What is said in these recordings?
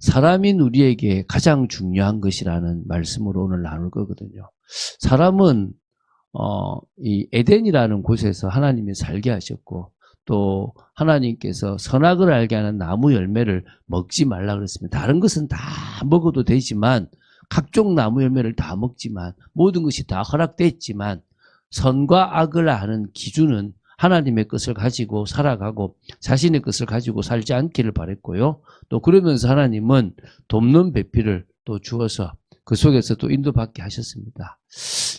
사람인 우리에게 가장 중요한 것이라는 말씀으로 오늘 나눌 거거든요. 사람은 이 에덴이라는 곳에서 하나님이 살게 하셨고, 또 하나님께서 선악을 알게 하는 나무 열매를 먹지 말라 그랬습니다. 다른 것은 다 먹어도 되지만, 각종 나무 열매를 다 먹지만, 모든 것이 다 허락됐지만, 선과 악을 아는 기준은 하나님의 것을 가지고 살아가고 자신의 것을 가지고 살지 않기를 바랬고요. 또 그러면서 하나님은 돕는 배필을 또 주어서 그 속에서 또 인도받게 하셨습니다.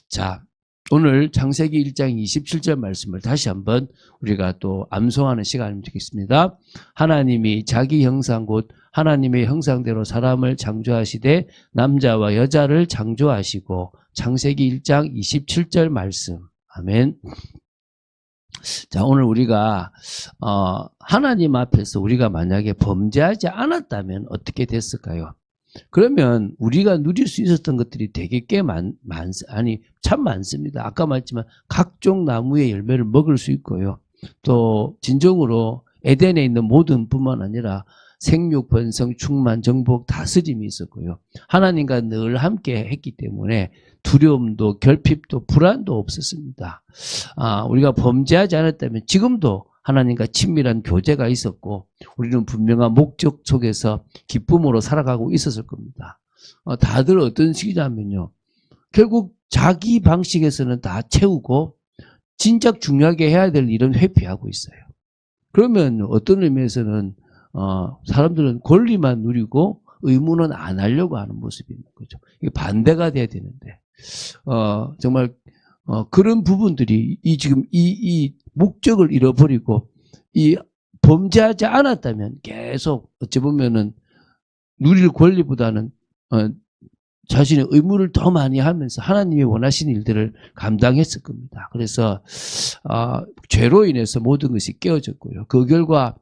자, 오늘 창세기 1장 27절 말씀을 다시 한번 우리가 또 암송하는 시간이면 되겠습니다. 하나님이 자기 형상 곧 하나님의 형상대로 사람을 창조하시되 남자와 여자를 창조하시고, 창세기 1장 27절 말씀. 아멘. 자, 오늘 우리가 하나님 앞에서 우리가 만약에 범죄하지 않았다면 어떻게 됐을까요? 그러면 우리가 누릴 수 있었던 것들이 되게 참 많습니다. 아까 말했지만 각종 나무의 열매를 먹을 수 있고요. 또 진정으로 에덴에 있는 모든 뿐만 아니라 생육, 번성, 충만, 정복, 다스림이 있었고요. 하나님과 늘 함께 했기 때문에 두려움도 결핍도 불안도 없었습니다. 우리가 범죄하지 않았다면 지금도 하나님과 친밀한 교제가 있었고, 우리는 분명한 목적 속에서 기쁨으로 살아가고 있었을 겁니다. 다들 어떤 식이냐면요, 결국 자기 방식에서는 다 채우고 진작 중요하게 해야 될 일은 회피하고 있어요. 그러면 어떤 의미에서는 사람들은 권리만 누리고 의무는 안 하려고 하는 모습이 있는 거죠. 이게 반대가 돼야 되는데, 정말 그런 부분들이 지금 이 목적을 잃어버리고 이 범죄하지 않았다면 계속 어찌 보면은 누릴 권리보다는 자신의 의무를 더 많이 하면서 하나님이 원하시는 일들을 감당했을 겁니다. 그래서 죄로 인해서 모든 것이 깨어졌고요. 그 결과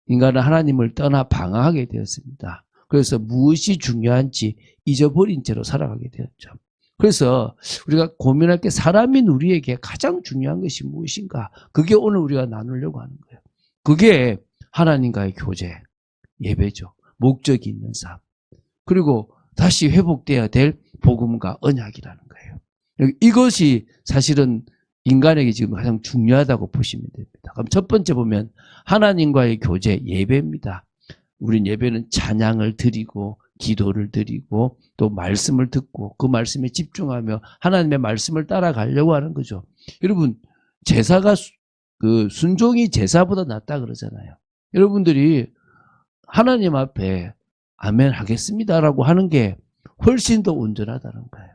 인간은 하나님을 떠나 방황하게 되었습니다. 그래서 무엇이 중요한지 잊어버린 채로 살아가게 되었죠. 그래서 우리가 고민할 게 사람인 우리에게 가장 중요한 것이 무엇인가? 그게 오늘 우리가 나누려고 하는 거예요. 그게 하나님과의 교제, 예배죠. 목적이 있는 삶. 그리고 다시 회복돼야 될 복음과 언약이라는 거예요. 이것이 사실은 인간에게 지금 가장 중요하다고 보시면 됩니다. 그럼 첫 번째 보면 하나님과의 교제, 예배입니다. 우린 예배는 찬양을 드리고 기도를 드리고 또 말씀을 듣고 그 말씀에 집중하며 하나님의 말씀을 따라가려고 하는 거죠. 여러분, 제사가 순종이 제사보다 낫다 그러잖아요. 여러분들이 하나님 앞에 아멘 하겠습니다라고 하는 게 훨씬 더 온전하다는 거예요.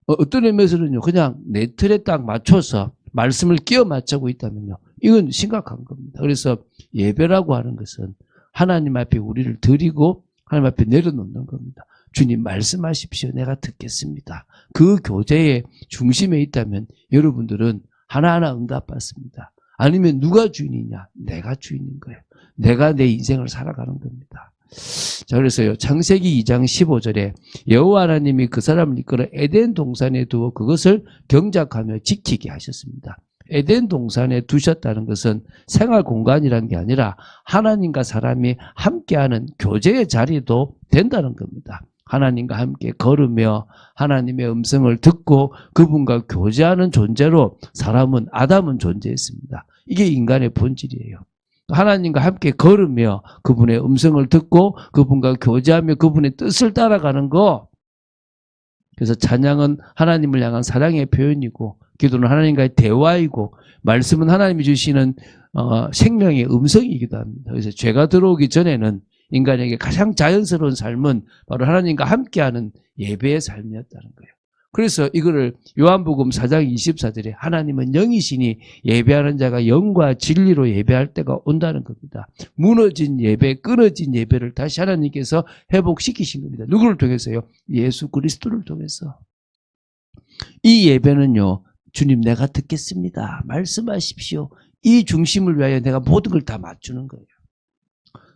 어떤 의미에서는요, 그냥 내 틀에 딱 맞춰서 말씀을 끼워 맞추고 있다면요, 이건 심각한 겁니다. 그래서 예배라고 하는 것은 하나님 앞에 우리를 드리고 하나님 앞에 내려놓는 겁니다. 주님 말씀하십시오. 내가 듣겠습니다. 그 교제의 중심에 있다면 여러분들은 하나하나 응답받습니다. 아니면 누가 주인이냐? 내가 주인인 거예요. 내가 내 인생을 살아가는 겁니다. 자, 그래서요, 창세기 2장 15절에 여호와 하나님이 그 사람을 이끌어 에덴 동산에 두어 그것을 경작하며 지키게 하셨습니다. 에덴 동산에 두셨다는 것은 생활 공간이라는 게 아니라 하나님과 사람이 함께하는 교제의 자리도 된다는 겁니다. 하나님과 함께 걸으며 하나님의 음성을 듣고 그분과 교제하는 존재로 아담은 존재했습니다. 이게 인간의 본질이에요. 하나님과 함께 걸으며 그분의 음성을 듣고 그분과 교제하며 그분의 뜻을 따라가는 거. 그래서 찬양은 하나님을 향한 사랑의 표현이고, 기도는 하나님과의 대화이고, 말씀은 하나님이 주시는 생명의 음성이기도 합니다. 그래서 죄가 들어오기 전에는 인간에게 가장 자연스러운 삶은 바로 하나님과 함께하는 예배의 삶이었다는 거예요. 그래서 이거를 요한복음 4장 24절에 하나님은 영이시니 예배하는 자가 영과 진리로 예배할 때가 온다는 겁니다. 무너진 예배, 끊어진 예배를 다시 하나님께서 회복시키신 겁니다. 누구를 통해서요? 예수 그리스도를 통해서. 이 예배는요, 주님 내가 듣겠습니다. 말씀하십시오. 이 중심을 위하여 내가 모든 걸 다 맞추는 거예요.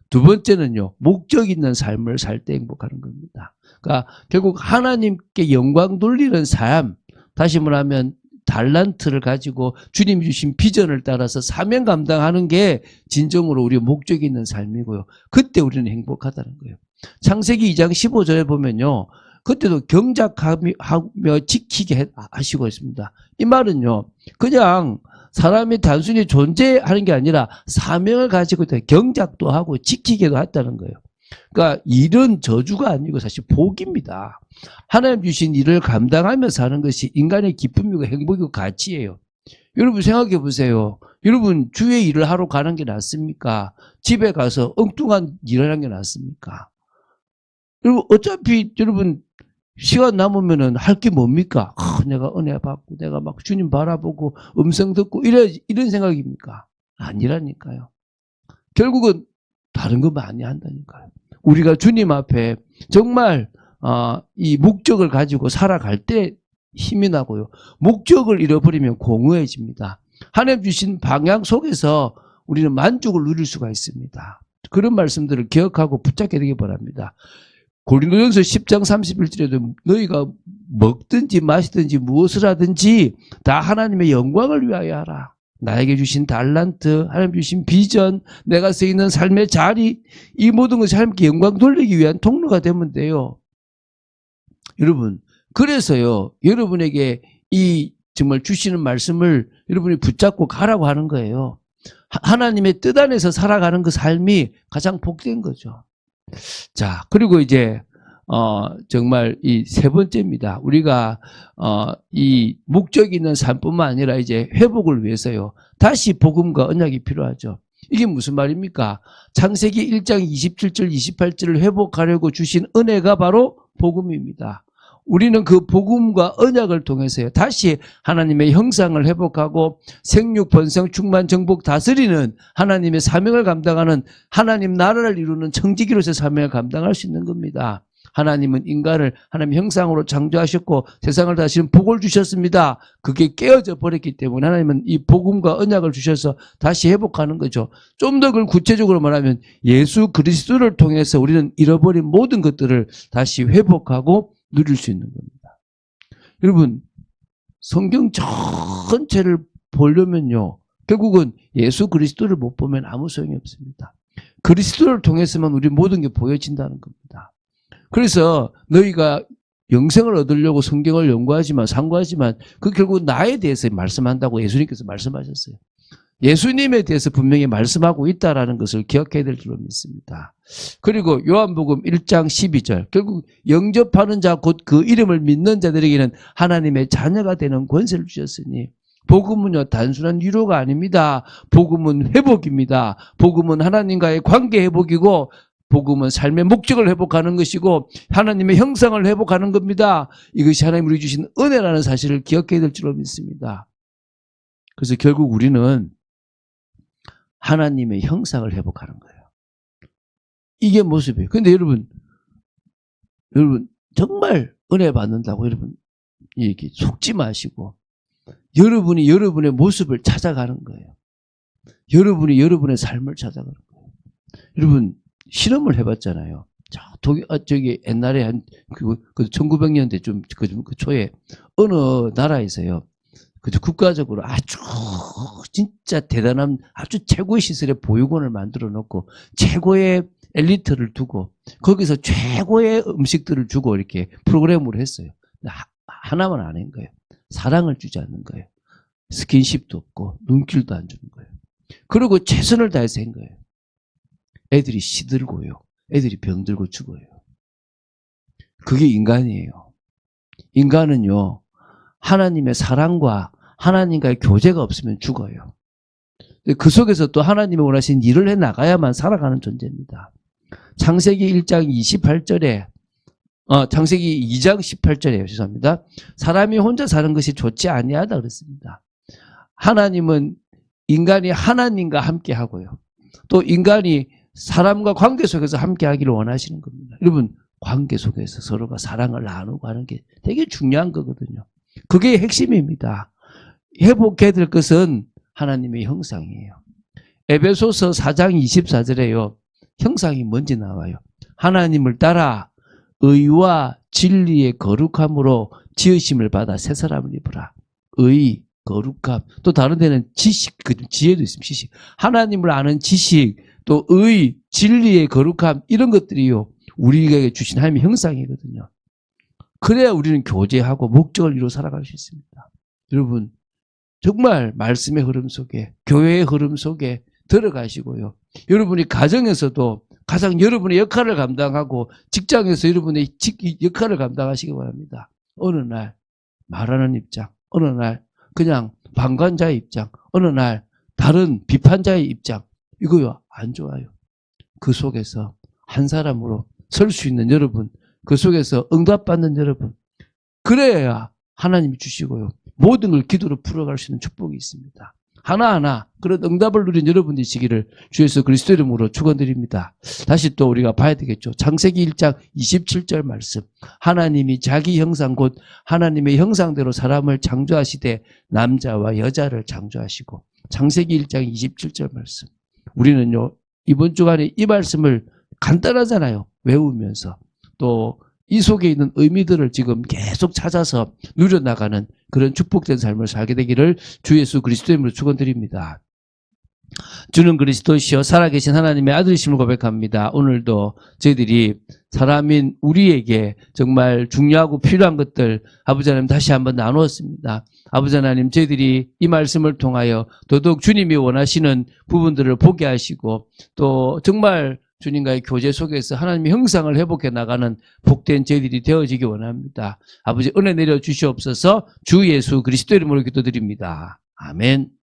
두 번째는요, 목적 있는 삶을 살 때 행복하는 겁니다. 그러니까 결국 하나님께 영광 돌리는 삶, 다시 말하면 달란트를 가지고 주님이 주신 비전을 따라서 사명 감당하는 게 진정으로 우리의 목적이 있는 삶이고요. 그때 우리는 행복하다는 거예요. 창세기 2장 15절에 보면요. 그때도 경작하며 지키게 하시고 있습니다. 이 말은요. 그냥 사람이 단순히 존재하는 게 아니라 사명을 가지고 있다. 경작도 하고 지키게도 했다는 거예요. 그러니까 일은 저주가 아니고 사실 복입니다. 하나님 주신 일을 감당하면서 하는 것이 인간의 기쁨이고 행복이고 가치예요. 여러분 생각해 보세요. 여러분 주의 일을 하러 가는 게 낫습니까? 집에 가서 엉뚱한 일을 하는 게 낫습니까? 여러분 어차피 여러분 시간 남으면은 할 게 뭡니까? 내가 은혜 받고 내가 막 주님 바라보고 음성 듣고 이런 생각입니까? 아니라니까요. 결국은 다른 거 많이 한다니까요. 우리가 주님 앞에 정말 이 목적을 가지고 살아갈 때 힘이 나고요. 목적을 잃어버리면 공허해집니다. 하나님 주신 방향 속에서 우리는 만족을 누릴 수가 있습니다. 그런 말씀들을 기억하고 붙잡게 되기 바랍니다. 고린도전서 10장 31절에도 너희가 먹든지 마시든지 무엇을 하든지 다 하나님의 영광을 위하여 하라. 나에게 주신 달란트, 하나님 주신 비전, 내가 서 있는 삶의 자리, 이 모든 것이 하나님께 영광 돌리기 위한 통로가 되면 돼요. 여러분, 그래서요, 여러분에게 이 정말 주시는 말씀을 여러분이 붙잡고 가라고 하는 거예요. 하나님의 뜻 안에서 살아가는 그 삶이 가장 복된 거죠. 자, 그리고 이제 정말 이 세 번째입니다. 우리가 이 목적 있는 삶뿐만 아니라 이제 회복을 위해서요. 다시 복음과 언약이 필요하죠. 이게 무슨 말입니까? 창세기 1장 27절 28절을 회복하려고 주신 은혜가 바로 복음입니다. 우리는 그 복음과 언약을 통해서요. 다시 하나님의 형상을 회복하고 생육, 번성, 충만, 정복, 다스리는 하나님의 사명을 감당하는 하나님 나라를 이루는 청지기로서의 사명을 감당할 수 있는 겁니다. 하나님은 인간을 하나님의 형상으로 창조하셨고 세상을 다스리는 복을 주셨습니다. 그게 깨어져 버렸기 때문에 하나님은 이 복음과 언약을 주셔서 다시 회복하는 거죠. 좀 더 그걸 구체적으로 말하면 예수 그리스도를 통해서 우리는 잃어버린 모든 것들을 다시 회복하고 누릴 수 있는 겁니다. 여러분 성경 전체를 보려면요. 결국은 예수 그리스도를 못 보면 아무 소용이 없습니다. 그리스도를 통해서만 우리 모든 게 보여진다는 겁니다. 그래서 너희가 영생을 얻으려고 성경을 연구하지만 상고하지만 그 결국 나에 대해서 말씀한다고 예수님께서 말씀하셨어요. 예수님에 대해서 분명히 말씀하고 있다는 것을 기억해야 될 줄로 믿습니다. 그리고 요한복음 1장 12절 결국 영접하는 자 곧 그 이름을 믿는 자들에게는 하나님의 자녀가 되는 권세를 주셨으니 복음은요 단순한 위로가 아닙니다. 복음은 회복입니다. 복음은 하나님과의 관계 회복이고 복음은 삶의 목적을 회복하는 것이고 하나님의 형상을 회복하는 겁니다. 이것이 하나님이 우리 주신 은혜라는 사실을 기억해야 될 줄로 믿습니다. 그래서 결국 우리는 하나님의 형상을 회복하는 거예요. 이게 모습이에요. 근데 여러분 정말 은혜 받는다고 여러분 이렇게 속지 마시고 여러분이 여러분의 모습을 찾아가는 거예요. 여러분이 여러분의 삶을 찾아가는 거예요. 여러분 실험을 해봤잖아요. 저기 옛날에 한 1900년대 그 초에 어느 나라에서요. 국가적으로 아주 진짜 대단한 아주 최고의 시설의 보육원을 만들어 놓고 최고의 엘리트를 두고 거기서 최고의 음식들을 주고 이렇게 프로그램으로 했어요. 하나만 안 한 거예요. 사랑을 주지 않는 거예요. 스킨십도 없고 눈길도 안 주는 거예요. 그리고 최선을 다해서 한 거예요. 애들이 시들고요. 애들이 병들고 죽어요. 그게 인간이에요. 인간은요. 하나님의 사랑과 하나님과의 교제가 없으면 죽어요. 그 속에서 또 하나님이 원하신 일을 해나가야만 살아가는 존재입니다. 창세기 1장 28절에 창세기 2장 18절에요. 죄송합니다. 사람이 혼자 사는 것이 좋지 아니하다 그랬습니다. 하나님은 인간이 하나님과 함께 하고요. 또 인간이 사람과 관계 속에서 함께 하기를 원하시는 겁니다. 여러분 관계 속에서 서로가 사랑을 나누고 하는 게 되게 중요한 거거든요. 그게 핵심입니다. 회복해야 될 것은 하나님의 형상이에요. 에베소서 4장 24절에요. 형상이 뭔지 나와요. 하나님을 따라 의와 진리의 거룩함으로 지으심을 받아 새 사람을 입으라. 의, 거룩함, 또 다른 데는 지식, 그 지혜도 있습니다. 지식. 하나님을 아는 지식, 또 의, 진리의 거룩함, 이런 것들이요, 우리에게 주신 하나님의 형상이거든요. 그래야 우리는 교제하고 목적을 이루어 살아갈 수 있습니다. 여러분, 정말 말씀의 흐름 속에, 교회의 흐름 속에 들어가시고요. 여러분이 가정에서도 가장 여러분의 역할을 감당하고 직장에서 여러분의 역할을 감당하시기 바랍니다. 어느 날 말하는 입장, 어느 날 그냥 방관자의 입장, 어느 날 다른 비판자의 입장, 이거요 안 좋아요. 그 속에서 한 사람으로 설 수 있는 여러분, 그 속에서 응답받는 여러분, 그래야 하나님이 주시고요. 모든 걸 기도로 풀어갈 수 있는 축복이 있습니다. 하나하나 그런 응답을 누린 여러분이시기를 주 예수 그리스도 이름으로 축원드립니다. 다시 또 우리가 봐야 되겠죠. 창세기 1장 27절 말씀. 하나님이 자기 형상 곧 하나님의 형상대로 사람을 창조하시되 남자와 여자를 창조하시고. 창세기 1장 27절 말씀. 우리는요 이번 주간에 이 말씀을 간단하잖아요. 외우면서 또 이 속에 있는 의미들을 지금 계속 찾아서 누려나가는 그런 축복된 삶을 살게 되기를 주 예수 그리스도의 이름으로 축원드립니다. 주는 그리스도시요 살아계신 하나님의 아들이심을 고백합니다. 오늘도 저희들이 사람인 우리에게 정말 중요하고 필요한 것들 아버지 하나님 다시 한번 나누었습니다. 아버지 하나님 저희들이 이 말씀을 통하여 더더욱 주님이 원하시는 부분들을 보게 하시고 또 정말 주님과의 교제 속에서 하나님의 형상을 회복해 나가는 복된 저희들이 되어지기 원합니다. 아버지 은혜 내려 주시옵소서. 주 예수 그리스도 이름으로 기도드립니다. 아멘.